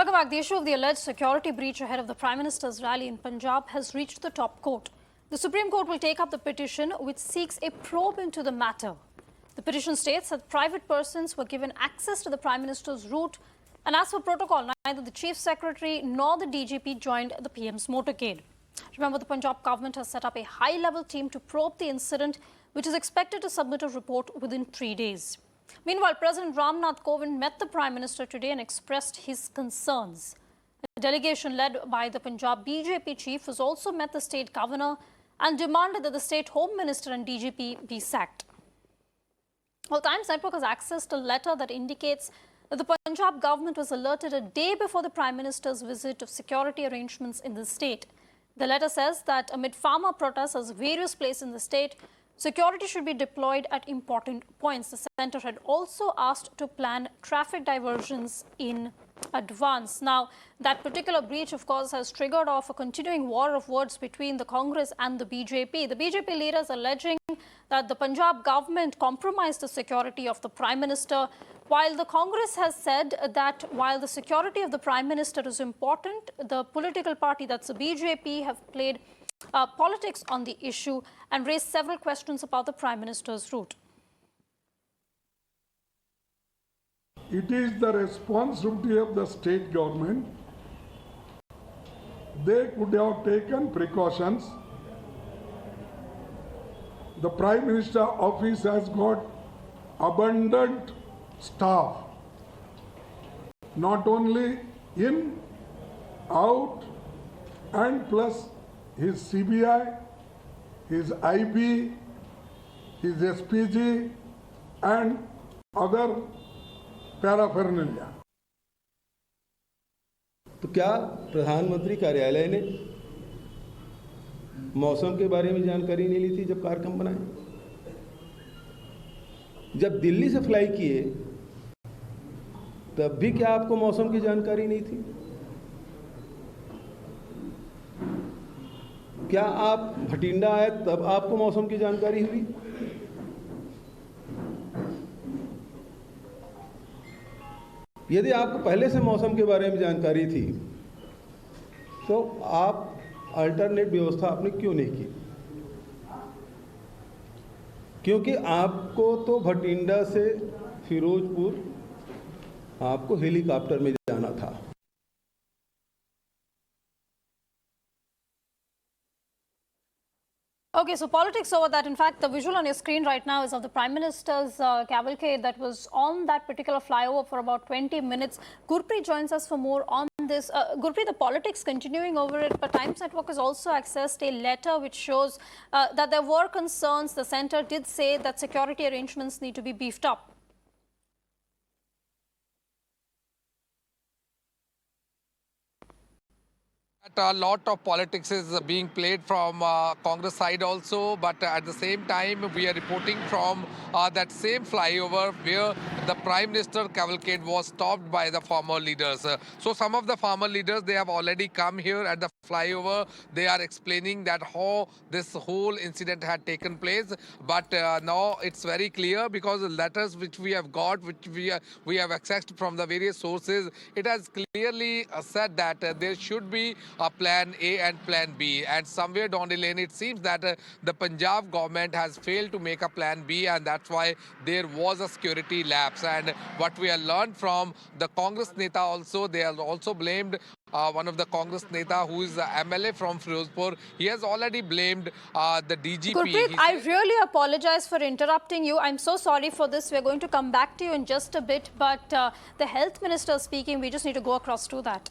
Welcome back. The issue of the alleged security breach ahead of the Prime Minister's rally in Punjab has reached the top court. The Supreme Court will take up the petition which seeks a probe into the matter. The petition states that private persons were given access to the Prime Minister's route, and as per protocol, neither the Chief Secretary nor the DGP joined the PM's motorcade. Remember, the Punjab government has set up a high-level team to probe the incident, which is expected to submit a report within 3 days. Meanwhile, President Ramnath Kovind met the Prime Minister today and expressed his concerns. A delegation led by the Punjab BJP chief has also met the state governor and demanded that the state home minister and DGP be sacked. Well, Times Network has accessed a letter that indicates that the Punjab government was alerted a day before the Prime Minister's visit of security arrangements in the state. The letter says that amid farmer protests at various places in the state, security should be deployed at important points. The centre had also asked to plan traffic diversions in advance. Now, that particular breach, of course, has triggered off a continuing war of words between the Congress and the BJP. The BJP leaders alleging that the Punjab government compromised the security of the Prime Minister, while the Congress has said that while the security of the Prime Minister is important, the political party, that's the BJP, have played politics on the issue and raised several questions about the Prime Minister's route. It is the responsibility of the state government. They could have taken precautions. The Prime Minister office has got abundant staff, not only in, out, and plus his CBI, his IB, his SPG, and other paraphernalia. तो क्या प्रधानमंत्री कार्यालय ने मौसम के बारे में जानकारी नहीं ली थी जब कार्यक्रम बनाए? जब दिल्ली से फ्लाई किए तब भी क्या आपको मौसम की जानकारी नहीं थी? क्या आप भटिंडा आए तब आपको मौसम की जानकारी हुई? यदि आपको पहले से मौसम के बारे में जानकारी थी तो आप अल्टरनेट व्यवस्था आपने क्यों नहीं की? क्योंकि आपको तो भटिंडा से फिरोजपुर आपको हेलीकॉप्टर में जाना था। Okay, so politics over that. In fact, the visual on your screen right now is of the Prime Minister's cavalcade that was on that particular flyover for about 20 minutes. Gurpreet joins us for more on this. Gurpreet, the politics continuing over it, but Times Network has also accessed a letter which shows that there were concerns. The centre did say that security arrangements need to be beefed up. A lot of politics is being played from Congress side also, but at the same time we are reporting from that same flyover where the Prime Minister cavalcade was stopped by the farmer leaders. So some of the farmer leaders, they have already come here at the flyover. They are explaining that how this whole incident had taken place, but now it's very clear because the letters which we have got, which we have accessed from the various sources, it has clearly said that there should be a plan A and plan B, and somewhere down the lane it seems that the Punjab government has failed to make a plan B, and that's why there was a security lapse. And what we have learned from the Congress Neta also, they have also blamed one of the Congress Neta who is the MLA from Firozpur. He has already blamed the DGP. Gurpreet, I really apologize for interrupting you. I'm so sorry for this. We're going to come back to you in just a bit, but the Health Minister speaking, we just need to go across to that.